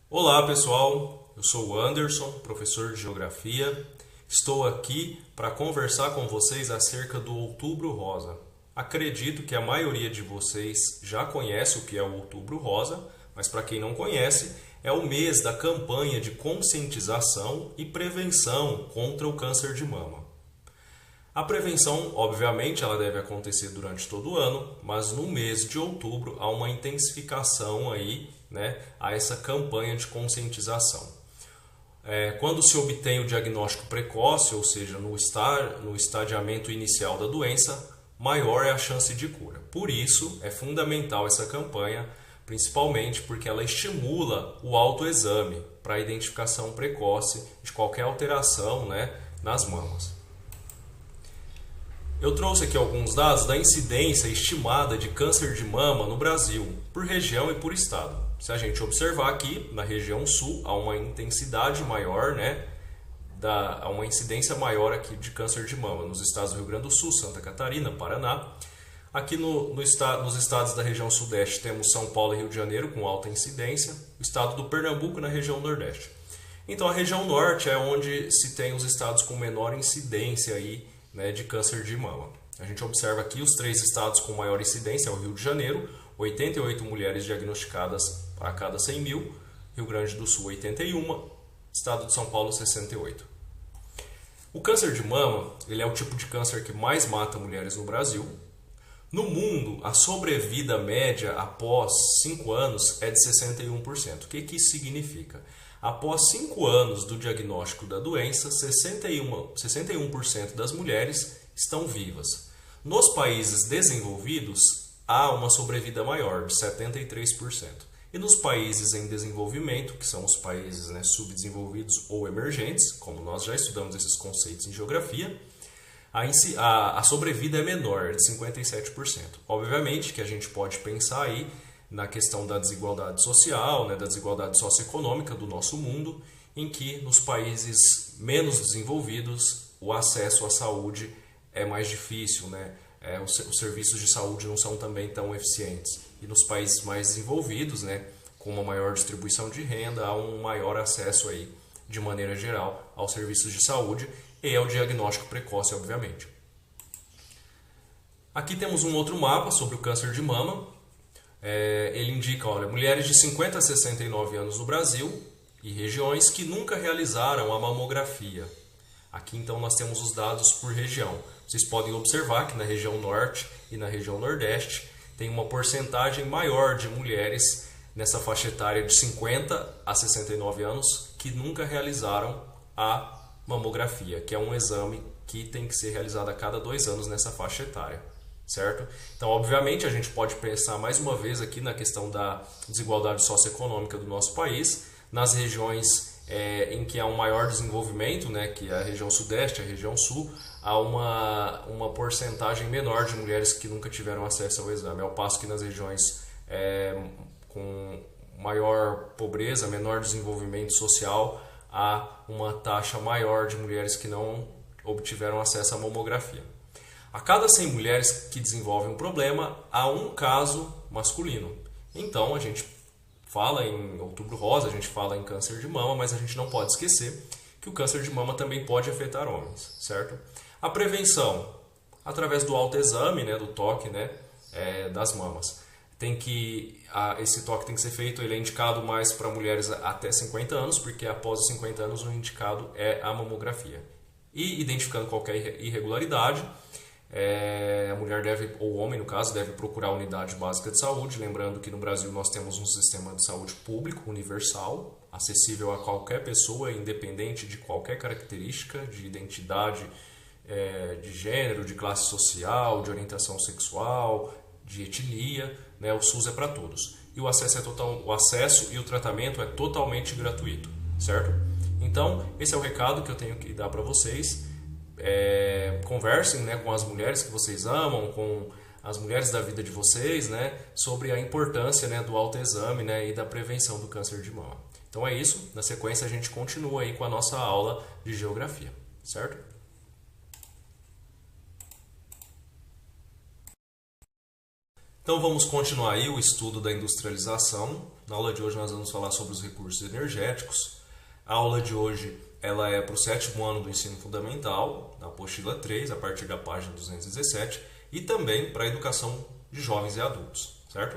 Olá pessoal, eu sou o Anderson, professor de Geografia. Estou aqui para conversar com vocês acerca do Outubro Rosa. Acredito que a maioria de vocês já conhece o que é o Outubro Rosa, mas para quem não conhece, é o mês da campanha de conscientização e prevenção contra o câncer de mama. A prevenção, obviamente, ela deve acontecer durante todo o ano, mas no mês de outubro há uma intensificação aí, a essa campanha de conscientização. Quando se obtém o diagnóstico precoce, ou seja, no estadiamento inicial da doença, maior é a chance de cura. Por isso, é fundamental essa campanha, principalmente porque ela estimula o autoexame para a identificação precoce de qualquer alteração, nas mamas. Eu trouxe aqui alguns dados da incidência estimada de câncer de mama no Brasil, por região e por estado. Se a gente observar aqui, na região sul, há uma intensidade maior, há uma incidência maior aqui de câncer de mama nos estados do Rio Grande do Sul, Santa Catarina, Paraná. Aqui nos estados da região sudeste temos São Paulo e Rio de Janeiro com alta incidência, o estado do Pernambuco na região nordeste. Então a região norte é onde se tem os estados com menor incidência aí, de câncer de mama. A gente observa aqui os 3 estados com maior incidência, é o Rio de Janeiro, 88 mulheres diagnosticadas a cada 100 mil, Rio Grande do Sul 81, estado de São Paulo 68. O câncer de mama, ele é o tipo de câncer que mais mata mulheres no Brasil. No mundo, a sobrevida média após 5 anos é de 61%. O que isso significa? Após 5 anos do diagnóstico da doença, 61% das mulheres estão vivas. Nos países desenvolvidos, há uma sobrevida maior, de 73%. E nos países em desenvolvimento, que são os países subdesenvolvidos ou emergentes, como nós já estudamos esses conceitos em geografia, a sobrevida é menor, de 57%. Obviamente que a gente pode pensar aí na questão da desigualdade social, da desigualdade socioeconômica do nosso mundo, em que nos países menos desenvolvidos o acesso à saúde é mais difícil, os serviços de saúde não são também tão eficientes. E nos países mais desenvolvidos, com uma maior distribuição de renda, há um maior acesso aí, de maneira geral, aos serviços de saúde e ao diagnóstico precoce, obviamente. Aqui temos um outro mapa sobre o câncer de mama. Ele indica, mulheres de 50 a 69 anos no Brasil e regiões que nunca realizaram a mamografia. Aqui então nós temos os dados por região. Vocês podem observar que na região norte e na região nordeste tem uma porcentagem maior de mulheres nessa faixa etária de 50 a 69 anos que nunca realizaram a mamografia, que é um exame que tem que ser realizado a cada 2 anos nessa faixa etária. Certo? Então, obviamente, a gente pode pensar mais uma vez aqui na questão da desigualdade socioeconômica do nosso país, nas regiões em que há um maior desenvolvimento, que é a região sudeste, a região sul, há uma porcentagem menor de mulheres que nunca tiveram acesso ao exame, ao passo que nas regiões com maior pobreza, menor desenvolvimento social, há uma taxa maior de mulheres que não obtiveram acesso à mamografia. A cada 100 mulheres que desenvolvem um problema, há um caso masculino. Então, a gente fala em outubro rosa, a gente fala em câncer de mama, mas a gente não pode esquecer que o câncer de mama também pode afetar homens, certo? A prevenção, através do autoexame, do toque, das mamas. Esse toque tem que ser feito, ele é indicado mais para mulheres até 50 anos, porque após os 50 anos o indicado é a mamografia. E identificando qualquer irregularidade, a mulher ou o homem, no caso, deve procurar a unidade básica de saúde. Lembrando que no Brasil nós temos um sistema de saúde público, universal, acessível a qualquer pessoa, independente de qualquer característica, de identidade, de gênero, de classe social, de orientação sexual, de etnia. O SUS é para todos. E o acesso e o tratamento é totalmente gratuito, certo? Então, esse é o recado que eu tenho que dar para vocês. Conversem com as mulheres que vocês amam, com as mulheres da vida de vocês, sobre a importância do autoexame e da prevenção do câncer de mama. Então é isso, na sequência a gente continua aí com a nossa aula de geografia, certo? Então vamos continuar aí o estudo da industrialização. Na aula de hoje nós vamos falar sobre os recursos energéticos. A aula de hoje ela é para o 7º ano do ensino fundamental, na apostila 3, a partir da página 217, e também para a educação de jovens e adultos, certo?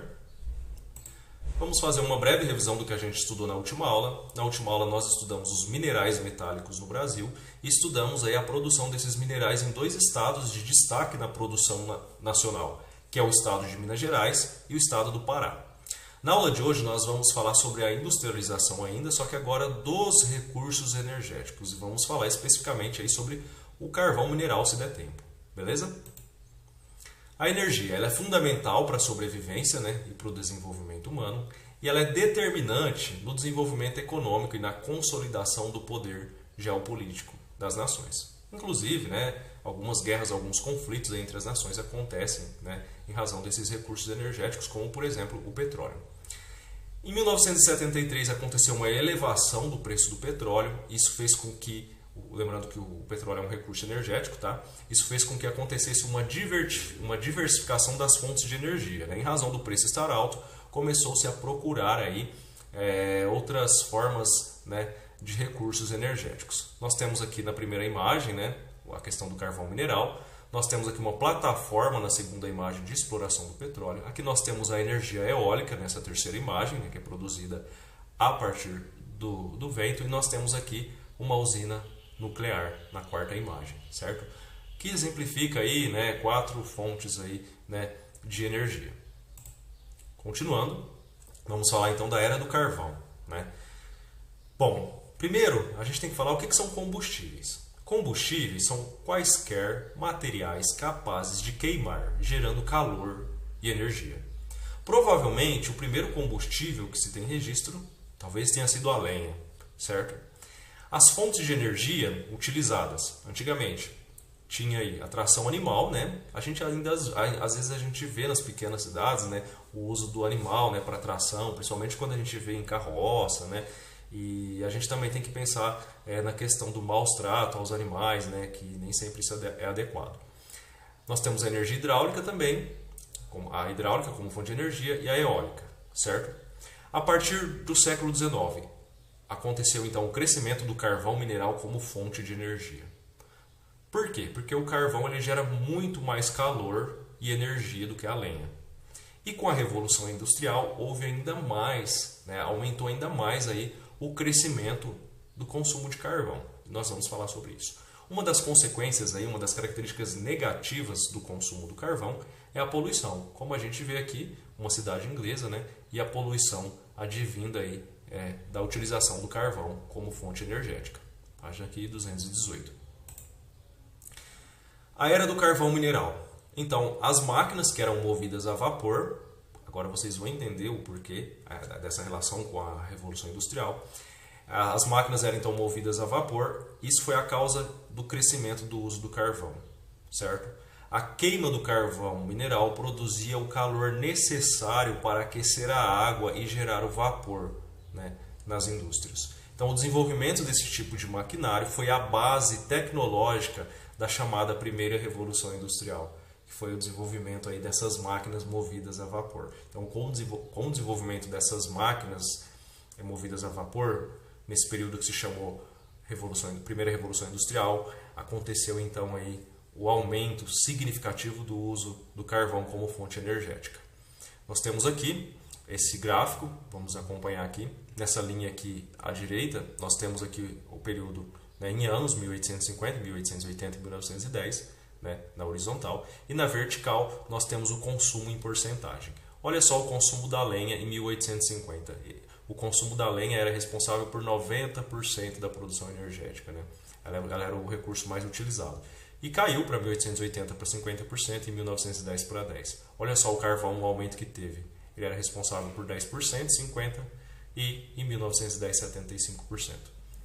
Vamos fazer uma breve revisão do que a gente estudou na última aula. Na última aula nós estudamos os minerais metálicos no Brasil e estudamos aí a produção desses minerais em 2 estados de destaque na produção nacional, que é o estado de Minas Gerais e o estado do Pará. Na aula de hoje nós vamos falar sobre a industrialização ainda, só que agora dos recursos energéticos. E vamos falar especificamente aí sobre o carvão mineral, se der tempo. Beleza? A energia ela é fundamental para a sobrevivência, né, e para o desenvolvimento humano. E ela é determinante no desenvolvimento econômico e na consolidação do poder geopolítico das nações. Inclusive, né, algumas guerras, alguns conflitos entre as nações acontecem, né, em razão desses recursos energéticos, como por exemplo o petróleo. Em 1973 aconteceu uma elevação do preço do petróleo. Isso fez com que, lembrando que o petróleo é um recurso energético, tá? Isso fez com que acontecesse uma diversificação das fontes de energia, né? Em razão do preço estar alto, começou-se a procurar aí outras formas, né, de recursos energéticos. Nós temos aqui na primeira imagem, né, a questão do carvão mineral. Nós temos aqui uma plataforma na segunda imagem de exploração do petróleo. Aqui nós temos a energia eólica nessa terceira imagem, né, que é produzida a partir do vento. E nós temos aqui uma usina nuclear na quarta imagem, certo? Que exemplifica aí, né, 4 fontes aí, né, de energia. Continuando, vamos falar então da era do carvão, né? Bom, primeiro a gente tem que falar o que são combustíveis. Combustíveis são quaisquer materiais capazes de queimar, gerando calor e energia. Provavelmente o primeiro combustível que se tem registro talvez tenha sido a lenha, certo? As fontes de energia utilizadas antigamente tinha aí a tração animal, né? A gente ainda às vezes a gente vê nas pequenas cidades, né, o uso do animal, né, para tração, principalmente quando a gente vê em carroça, né? E a gente também tem que pensar na questão do maus trato aos animais, né, que nem sempre isso é adequado. Nós temos a energia hidráulica também, a hidráulica como fonte de energia, e a eólica, certo? A partir do século XIX, aconteceu então o crescimento do carvão mineral como fonte de energia. Por quê? Porque o carvão ele gera muito mais calor e energia do que a lenha. E com a Revolução Industrial houve ainda mais, né, aumentou ainda mais aí o crescimento do consumo de carvão. Nós vamos falar sobre isso. Uma das consequências, aí, uma das características negativas do consumo do carvão é a poluição. Como a gente vê aqui, uma cidade inglesa, né, e a poluição advinda aí, da utilização do carvão como fonte energética. Página aqui 218. A era do carvão mineral. Então, as máquinas que eram movidas a vapor, agora vocês vão entender o porquê dessa relação com a Revolução Industrial. As máquinas eram então movidas a vapor. Isso foi a causa do crescimento do uso do carvão, certo? A queima do carvão mineral produzia o calor necessário para aquecer a água e gerar o vapor, né, nas indústrias. Então, o desenvolvimento desse tipo de maquinário foi a base tecnológica da chamada primeira Revolução Industrial, que foi o desenvolvimento aí dessas máquinas movidas a vapor. Então, com o desenvolvimento dessas máquinas movidas a vapor, nesse período que se chamou primeira Revolução Industrial, aconteceu então aí o aumento significativo do uso do carvão como fonte energética. Nós temos aqui esse gráfico, vamos acompanhar aqui. Nessa linha aqui à direita, nós temos aqui o período, né, em anos, 1850, 1880 e 1910, né, na horizontal. E na vertical, nós temos o consumo em porcentagem. Olha só o consumo da lenha em 1850. O consumo da lenha era responsável por 90% da produção energética, né? Ela era o recurso mais utilizado. E caiu para 1880 para 50% e 1910 para 10%. Olha só o carvão, o aumento que teve. Ele era responsável por 10%, 50%, e em 1910, 75%.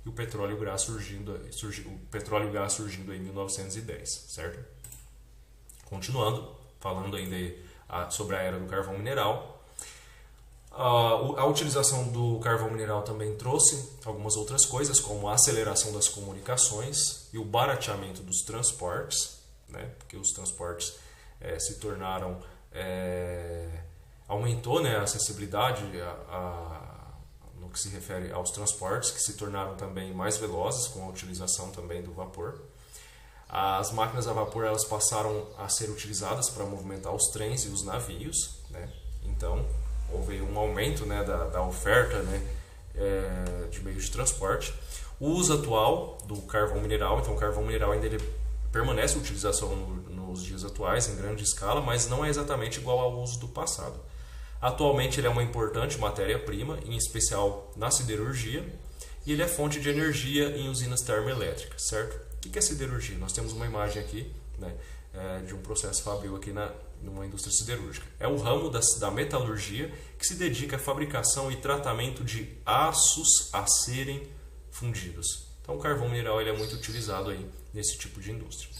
E o petróleo e o gás surgindo em 1910, certo? Continuando, falando ainda sobre a era do carvão mineral. A utilização do carvão mineral também trouxe algumas outras coisas, como a aceleração das comunicações e o barateamento dos transportes, né? Porque os transportes se tornaram aumentou, né, a acessibilidade no que se refere aos transportes, que se tornaram também mais velozes com a utilização também do vapor. As máquinas a vapor elas passaram a ser utilizadas para movimentar os trens e os navios, né? Então houve um aumento, né, da oferta, né, de meios de transporte. O uso atual do carvão mineral, então o carvão mineral ainda ele permanece em utilização nos dias atuais em grande escala, mas não é exatamente igual ao uso do passado. Atualmente ele é uma importante matéria-prima, em especial na siderurgia, e ele é fonte de energia em usinas termoelétricas, certo? O que é siderurgia? Nós temos uma imagem aqui, né, de um processo fabril aqui numa indústria siderúrgica. É o ramo da metalurgia que se dedica à fabricação e tratamento de aços a serem fundidos. Então o carvão mineral ele é muito utilizado aí nesse tipo de indústria.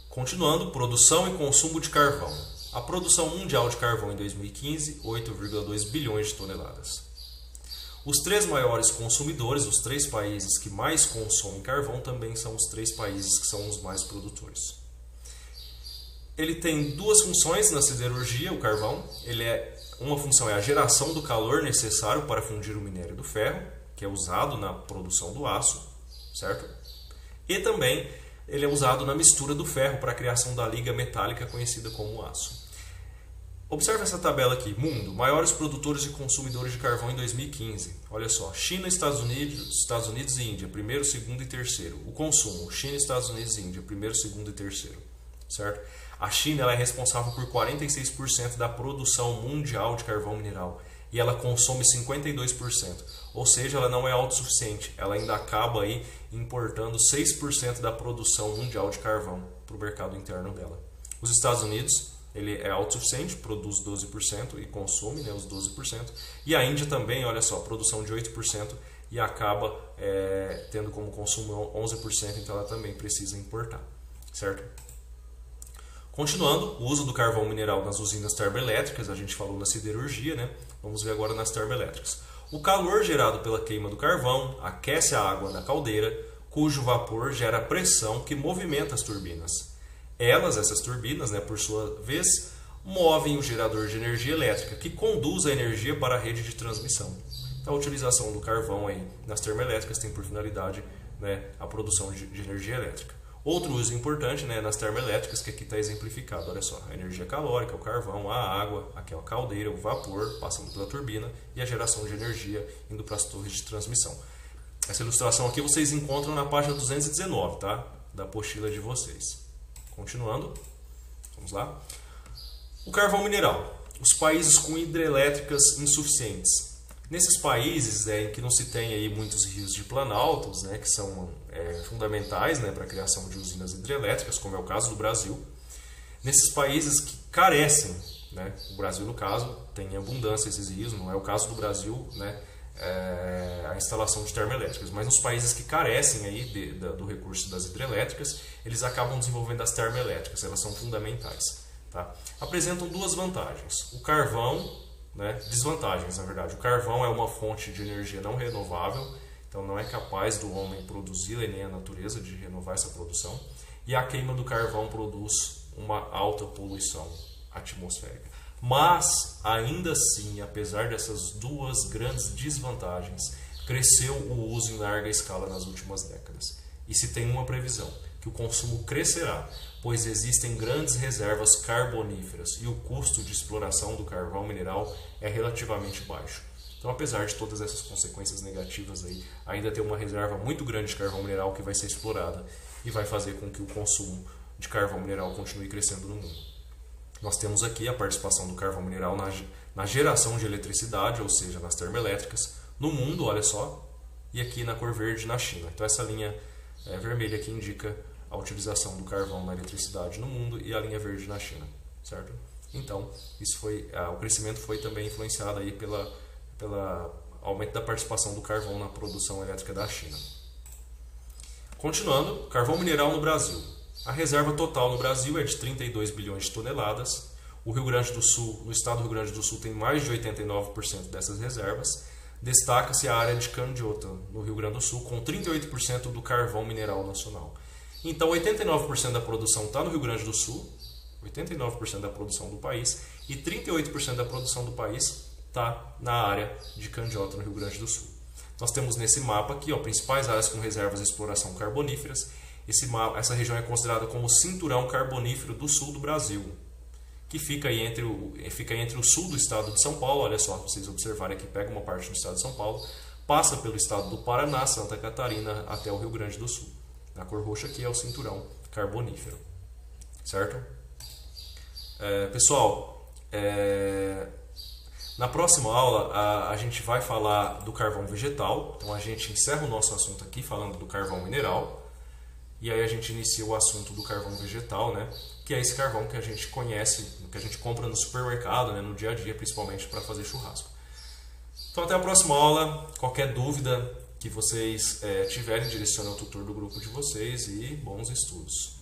Continuando, produção e consumo de carvão. A produção mundial de carvão em 2015, 8,2 bilhões de toneladas. Os 3 maiores consumidores, os 3 países que mais consomem carvão, também são os 3 países que são os mais produtores. Ele tem 2 funções na siderurgia, o carvão. Uma função é a geração do calor necessário para fundir o minério do ferro, que é usado na produção do aço, certo? E também ele é usado na mistura do ferro para a criação da liga metálica conhecida como aço. Observe essa tabela aqui. Mundo, maiores produtores e consumidores de carvão em 2015. Olha só, China, Estados Unidos e Índia, primeiro, segundo e terceiro. O consumo, China, Estados Unidos e Índia, primeiro, segundo e terceiro. Certo? A China ela é responsável por 46% da produção mundial de carvão mineral e ela consome 52%. Ou seja, ela não é autossuficiente. Ela ainda acaba aí importando 6% da produção mundial de carvão para o mercado interno dela. Os Estados Unidos ele é autossuficiente, produz 12% e consome, né, os 12%. E a Índia também, olha só, produção de 8% e acaba tendo como consumo 11%, então ela também precisa importar, certo? Continuando, o uso do carvão mineral nas usinas termoelétricas, a gente falou na siderurgia, né? Vamos ver agora nas termoelétricas. O calor gerado pela queima do carvão aquece a água na caldeira, cujo vapor gera pressão que movimenta as turbinas. Essas turbinas, né, por sua vez, movem o gerador de energia elétrica, que conduz a energia para a rede de transmissão. Então, a utilização do carvão aí nas termoelétricas tem por finalidade, né, a produção de energia elétrica. Outro uso importante, né, nas termoelétricas, que aqui está exemplificado, olha só, a energia calórica, o carvão, a água, aqui é a caldeira, o vapor passando pela turbina e a geração de energia indo para as torres de transmissão. Essa ilustração aqui vocês encontram na página 219, tá? Da apostila de vocês. Continuando, vamos lá. O carvão mineral. Os países com hidrelétricas insuficientes. Nesses países em que não se tem aí muitos rios de planaltos, né, que são fundamentais, né, para a criação de usinas hidrelétricas, como é o caso do Brasil. Nesses países que carecem, né, o Brasil no caso tem em abundância esses rios, não é o caso do Brasil, né, a instalação de termoelétricas, mas nos países que carecem aí do recurso das hidrelétricas, eles acabam desenvolvendo as termoelétricas, elas são fundamentais, tá? Apresentam 2 vantagens. O carvão, né, desvantagens na verdade. O carvão é uma fonte de energia não renovável, então não é capaz do homem produzir e nem a natureza de renovar essa produção. E a queima do carvão produz uma alta poluição atmosférica. Mas, ainda assim, apesar dessas 2 grandes desvantagens, cresceu o uso em larga escala nas últimas décadas. E se tem uma previsão, que o consumo crescerá, pois existem grandes reservas carboníferas e o custo de exploração do carvão mineral é relativamente baixo. Então, apesar de todas essas consequências negativas, aí, ainda tem uma reserva muito grande de carvão mineral que vai ser explorada e vai fazer com que o consumo de carvão mineral continue crescendo no mundo. Nós temos aqui a participação do carvão mineral na geração de eletricidade, ou seja, nas termoelétricas, no mundo, olha só, e aqui na cor verde na China. Então essa linha vermelha aqui indica a utilização do carvão na eletricidade no mundo e a linha verde na China, certo? Então, o crescimento foi também influenciado aí pelo aumento da participação do carvão na produção elétrica da China. Continuando, carvão mineral no Brasil. A reserva total no Brasil é de 32 bilhões de toneladas. O Rio Grande do Sul, no estado do Rio Grande do Sul, tem mais de 89% dessas reservas. Destaca-se a área de Candiota, no Rio Grande do Sul, com 38% do carvão mineral nacional. Então, 89% da produção está no Rio Grande do Sul, 89% da produção do país, e 38% da produção do país está na área de Candiota, no Rio Grande do Sul. Nós temos nesse mapa aqui, ó, principais áreas com reservas de exploração carboníferas. Essa região é considerada como o cinturão carbonífero do sul do Brasil, que fica aí entre o sul do estado de São Paulo, olha só, vocês observarem aqui, pega uma parte do estado de São Paulo, passa pelo estado do Paraná, Santa Catarina, até o Rio Grande do Sul. A cor roxa aqui é o cinturão carbonífero, certo? Pessoal, na próxima aula a gente vai falar do carvão vegetal, então a gente encerra o nosso assunto aqui falando do carvão mineral, e aí a gente inicia o assunto do carvão vegetal, né? Que é esse carvão que a gente conhece, que a gente compra no supermercado, né? No dia a dia, principalmente para fazer churrasco. Então até a próxima aula. Qualquer dúvida que vocês tiverem, direcione ao tutor do grupo de vocês e bons estudos.